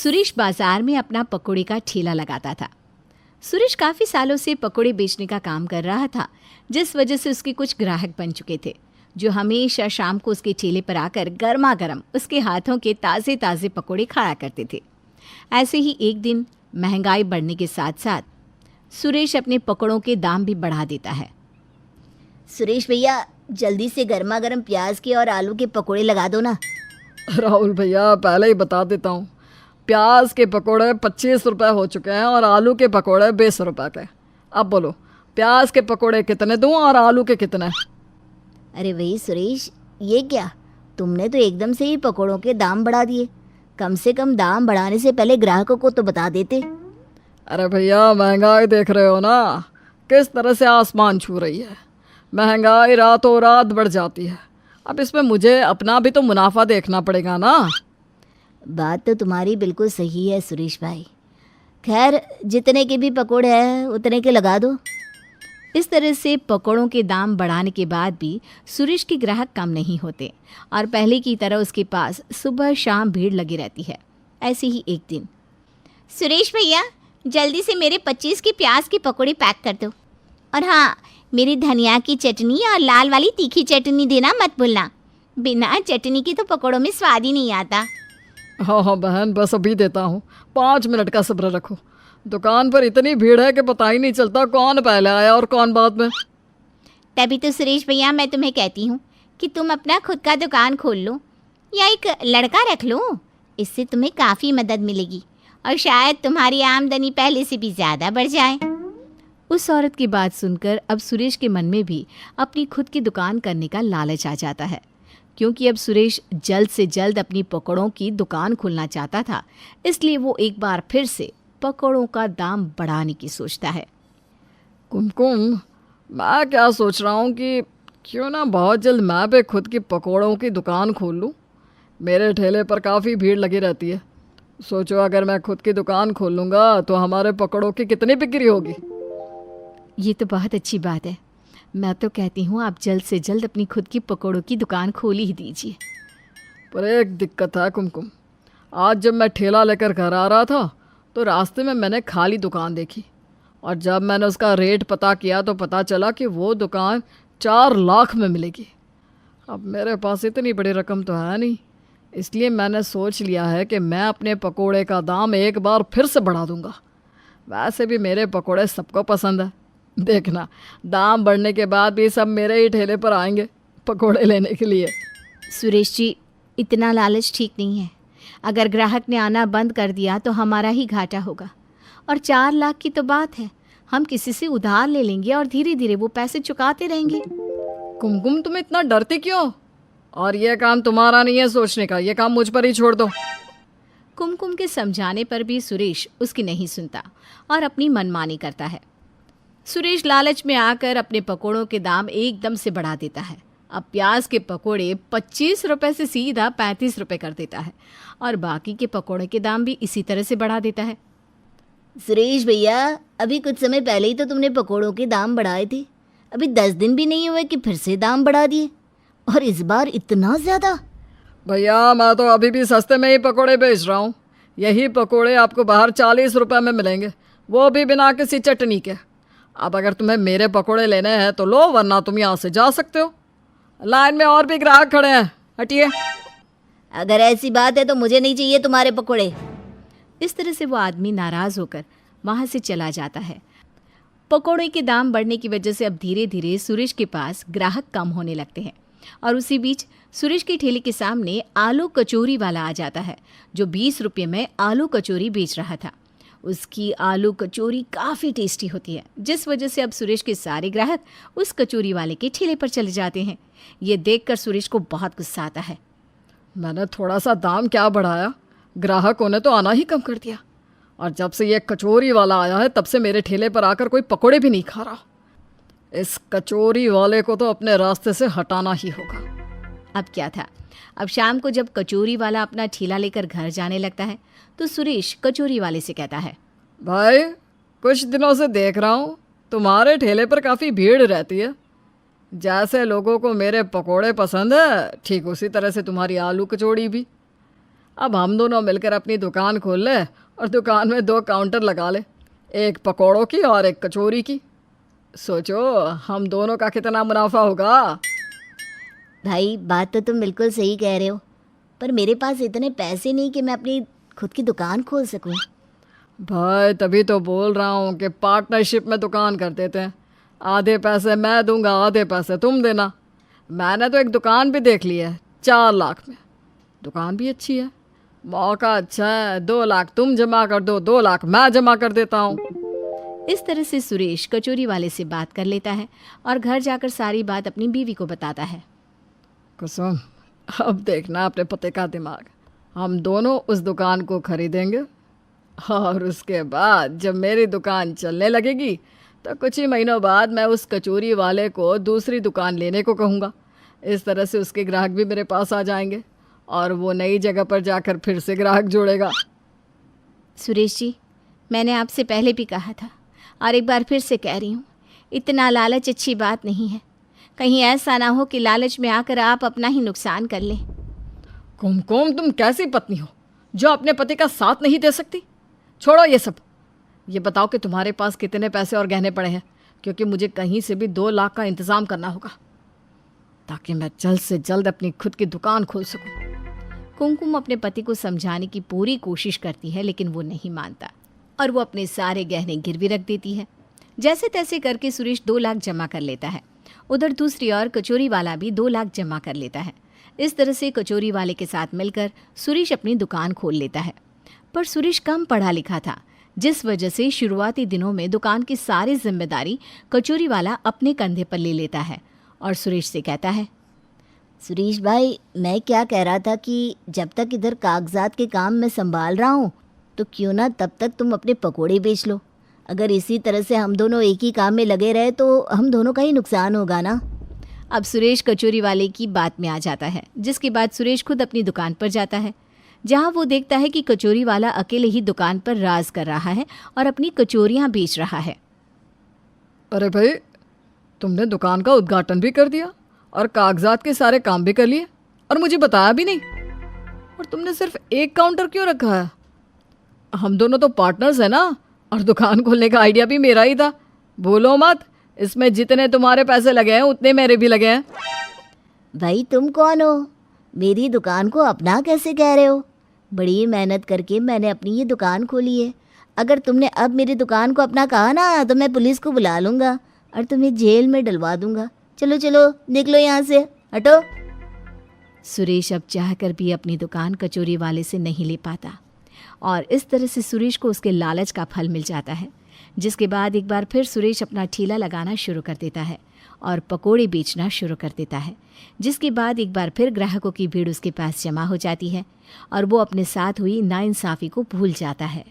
सुरेश बाजार में अपना पकौड़े का ठेला लगाता था। सुरेश काफ़ी सालों से पकौड़े बेचने का काम कर रहा था, जिस वजह से उसके कुछ ग्राहक बन चुके थे जो हमेशा शाम को उसके ठेले पर आकर गर्मा गर्म उसके हाथों के ताज़े ताज़े पकौड़े खाया करते थे। ऐसे ही एक दिन महंगाई बढ़ने के साथ साथ सुरेश अपने पकौड़ों के दाम भी बढ़ा देता है। सुरेश भैया, जल्दी से गर्मा गर्म प्याज के और आलू के पकोड़े लगा दो ना। राहुल भैया, पहले ही बता देता हूँ, प्याज के पकोड़े 25 रुपये हो चुके हैं और आलू के पकोड़े 20 रुपये के। अब बोलो, प्याज के पकोड़े कितने दूँ और आलू के कितने? अरे वही सुरेश, ये क्या, तुमने तो एकदम से ही पकोड़ों के दाम बढ़ा दिए। कम से कम दाम बढ़ाने से पहले ग्राहकों को तो बता देते। अरे भैया, महंगाई देख रहे हो ना, किस तरह से आसमान छू रही है। महंगाई रातों रात बढ़ जाती है। अब इसमें मुझे अपना भी तो मुनाफा देखना पड़ेगा ना। बात तो तुम्हारी बिल्कुल सही है सुरेश भाई। खैर, जितने के भी पकोड़े हैं उतने के लगा दो। इस तरह से पकौड़ों के दाम बढ़ाने के बाद भी सुरेश के ग्राहक कम नहीं होते और पहले की तरह उसके पास सुबह शाम भीड़ लगी रहती है। ऐसे ही एक दिन, सुरेश भैया, जल्दी से मेरे 25 की प्याज की पकोड़े पैक कर दो। और हाँ, मेरी धनिया की चटनी और लाल वाली तीखी चटनी देना मत भूलना। बिना चटनी की तो पकोड़ों में स्वाद ही नहीं आता। हाँ हाँ बहन, बस अभी देता हूँ, 5 मिनट का सब्र रखो। दुकान पर इतनी भीड़ है कि पता ही नहीं चलता कौन पहले आया और कौन बाद में। तभी तो सुरेश भैया मैं तुम्हें कहती हूँ कि तुम अपना खुद का दुकान खोल लो या एक लड़का रख लो। इससे तुम्हें काफ़ी मदद मिलेगी और शायद तुम्हारी आमदनी पहले से भी ज़्यादा बढ़ जाए। उस औरत की बात सुनकर अब सुरेश के मन में भी अपनी खुद की दुकान करने का लालच आ जाता है, क्योंकि अब सुरेश जल्द से जल्द अपनी पकौड़ों की दुकान खोलना चाहता था। इसलिए वो एक बार फिर से पकौड़ों का दाम बढ़ाने की सोचता है। कुमकुम, मैं क्या सोच रहा हूँ कि क्यों ना बहुत जल्द मैं भी खुद की पकौड़ों की दुकान खोल लूँ। मेरे ठेले पर काफ़ी भीड़ लगी रहती है। सोचो, अगर मैं खुद की दुकान खोल लूँगा तो हमारे पकौड़ों की कितनी बिक्री होगी। ये तो बहुत अच्छी बात है। मैं तो कहती हूँ आप जल्द से जल्द अपनी खुद की पकौड़ों की दुकान खोल ही दीजिए। पर एक दिक्कत है कुमकुम, आज जब मैं ठेला लेकर घर आ रहा था तो रास्ते में मैंने खाली दुकान देखी और जब मैंने उसका रेट पता किया तो पता चला कि वो दुकान 4 लाख में मिलेगी। अब मेरे पास इतनी बड़ी रकम तो है नहीं, इसलिए मैंने सोच लिया है कि मैं अपने पकोड़े का दाम एक बार फिर से बढ़ा दूंगा। वैसे भी मेरे पकोड़े सबको पसंद है। देखना, दाम बढ़ने के बाद भी सब मेरे ही ठेले पर आएंगे पकोड़े लेने के लिए। सुरेश जी, इतना लालच ठीक नहीं है। अगर ग्राहक ने आना बंद कर दिया तो हमारा ही घाटा होगा। और 4 लाख की तो बात है, हम किसी से उधार ले लेंगे और धीरे धीरे वो पैसे चुकाते रहेंगे। कुमकुम, तुम इतना डरती क्यों? और ये काम तुम्हारा नहीं है सोचने का, ये काम मुझ पर ही छोड़ दो। कुमकुम के समझाने पर भी सुरेश उसकी नहीं सुनता और अपनी मनमानी करता है। सुरेश लालच में आकर अपने पकोड़ों के दाम एकदम से बढ़ा देता है। अब प्याज के पकोड़े 25 रुपये से सीधा 35 रुपये कर देता है और बाकी के पकोड़े के दाम भी इसी तरह से बढ़ा देता है। सुरेश भैया, अभी कुछ समय पहले ही तो तुमने पकोड़ों के दाम बढ़ाए थे। अभी 10 दिन भी नहीं हुए कि फिर से दाम बढ़ा दिए, और इस बार इतना ज़्यादा। भैया, मैं तो अभी भी सस्ते में ही पकोड़े बेच रहा हूँ। यही पकोड़े आपको बाहर 40 रुपये में मिलेंगे, वो भी बिना किसी चटनी के। अब अगर तुम्हें मेरे पकोड़े लेने हैं तो लो, वरना तुम यहाँ से जा सकते हो। लाइन में और भी ग्राहक खड़े हैं, हटिए। अगर ऐसी बात है तो मुझे नहीं चाहिए तुम्हारे पकोड़े। इस तरह से वो आदमी नाराज़ होकर वहाँ से चला जाता है। पकोड़े के दाम बढ़ने की वजह से अब धीरे धीरे सुरेश के पास ग्राहक कम होने लगते हैं और उसी बीच सुरेश के ठेले के सामने आलू कचौरी वाला आ जाता है, जो 20 रुपये में आलू कचौरी बेच रहा था। उसकी आलू कचौरी काफ़ी टेस्टी होती है, जिस वजह से अब सुरेश के सारे ग्राहक उस कचौरी वाले के ठेले पर चले जाते हैं। ये देखकर सुरेश को बहुत गुस्सा आता है। मैंने थोड़ा सा दाम क्या बढ़ाया, ग्राहकों ने तो आना ही कम कर दिया। और जब से ये कचौरी वाला आया है तब से मेरे ठेले पर आकर कोई पकोड़े भी नहीं खा रहा। इस कचौरी वाले को तो अपने रास्ते से हटाना ही होगा। अब क्या था, अब शाम को जब कचौरी वाला अपना ठेला लेकर घर जाने लगता है तो सुरेश कचौरी वाले से कहता है, भाई, कुछ दिनों से देख रहा हूँ तुम्हारे ठेले पर काफ़ी भीड़ रहती है। जैसे लोगों को मेरे पकोड़े पसंद है, ठीक उसी तरह से तुम्हारी आलू कचौड़ी भी। अब हम दोनों मिलकर अपनी दुकान खोल ले और दुकान में 2 काउंटर लगा ले, एक पकौड़ों की और एक कचौरी की। सोचो हम दोनों का कितना मुनाफा होगा। भाई बात तो तुम बिल्कुल सही कह रहे हो, पर मेरे पास इतने पैसे नहीं कि मैं अपनी खुद की दुकान खोल सकूं। भाई तभी तो बोल रहा हूँ कि पार्टनरशिप में दुकान कर देते हैं। आधे पैसे मैं दूंगा, आधे पैसे तुम देना। मैंने तो एक दुकान भी देख ली है 4 लाख में। दुकान भी अच्छी है, मौका अच्छा है। 2 लाख तुम जमा कर दो, 2 लाख मैं जमा कर देता हूँ। इस तरह से सुरेश कचौरी वाले से बात कर लेता है और घर जाकर सारी बात अपनी बीवी को बताता है। कुसुम, अब देखना अपने पति का दिमाग। हम दोनों उस दुकान को खरीदेंगे और उसके बाद जब मेरी दुकान चलने लगेगी तो कुछ ही महीनों बाद मैं उस कचौरी वाले को दूसरी दुकान लेने को कहूँगा। इस तरह से उसके ग्राहक भी मेरे पास आ जाएंगे और वो नई जगह पर जाकर फिर से ग्राहक जोड़ेगा। सुरेश जी, मैंने आपसे पहले भी कहा था और एक बार फिर से कह रही हूँ, इतना लालच अच्छी बात नहीं है। कहीं ऐसा ना हो कि लालच में आकर आप अपना ही नुकसान कर लें। कुमकुम, तुम कैसी पत्नी हो जो अपने पति का साथ नहीं दे सकती? छोड़ो ये सब। ये बताओ कि तुम्हारे पास कितने पैसे और गहने पड़े हैं, क्योंकि मुझे कहीं से भी 2 लाख का इंतज़ाम करना होगा ताकि मैं जल्द से जल्द अपनी खुद की दुकान खोल सकूं। कुमकुम अपने पति को समझाने की पूरी कोशिश करती है, लेकिन वो नहीं मानता और वो अपने सारे गहने गिरवी रख देती है। जैसे तैसे करके सुरेश 2 लाख जमा कर लेता है। उधर दूसरी ओर कचौरी वाला भी 2 लाख जमा कर लेता है। इस तरह से कचौरी वाले के साथ मिलकर सुरेश अपनी दुकान खोल लेता है। पर सुरेश कम पढ़ा लिखा था, जिस वजह से शुरुआती दिनों में दुकान की सारी जिम्मेदारी कचौरी वाला अपने कंधे पर ले लेता है और सुरेश से कहता है, सुरेश भाई, मैं क्या कह रहा था कि जब तक इधर कागजात के काम मैं संभाल रहा हूँ तो क्यों ना तब तक तुम अपने पकोड़े बेच लो। अगर इसी तरह से हम दोनों एक ही काम में लगे रहे तो हम दोनों का ही नुकसान होगा ना। अब सुरेश कचौरी वाले की बात में आ जाता है, जिसके बाद सुरेश खुद अपनी दुकान पर जाता है, जहां वो देखता है कि कचौरी वाला अकेले ही दुकान पर राज कर रहा है और अपनी कचौरियां बेच रहा है। अरे भाई, तुमने दुकान का उद्घाटन भी कर दिया और कागजात के सारे काम भी कर लिए और मुझे बताया भी नहीं। और तुमने सिर्फ एक काउंटर क्यों रखा है? हम दोनों तो पार्टनर्स हैं ना, और दुकान खोलने का आइडिया भी मेरा ही था। बोलो मत, इसमें जितने तुम्हारे पैसे लगे हैं उतने मेरे भी लगे हैं। भाई तुम कौन हो? मेरी दुकान को अपना कैसे कह रहे हो? बड़ी मेहनत करके मैंने अपनी ये दुकान खोली है। अगर तुमने अब मेरी दुकान को अपना कहा ना तो मैं पुलिस को बुला लूँगा और तुम्हें जेल में डलवा दूँगा। चलो चलो निकलो यहाँ से, हटो। सुरेश अब चाहकर भी अपनी दुकान कचौरी वाले से नहीं ले पाता और इस तरह से सुरेश को उसके लालच का फल मिल जाता है, जिसके बाद एक बार फिर सुरेश अपना ठेला लगाना शुरू कर देता है और पकोड़े बेचना शुरू कर देता है, जिसके बाद एक बार फिर ग्राहकों की भीड़ उसके पास जमा हो जाती है और वो अपने साथ हुई नाइंसाफ़ी को भूल जाता है।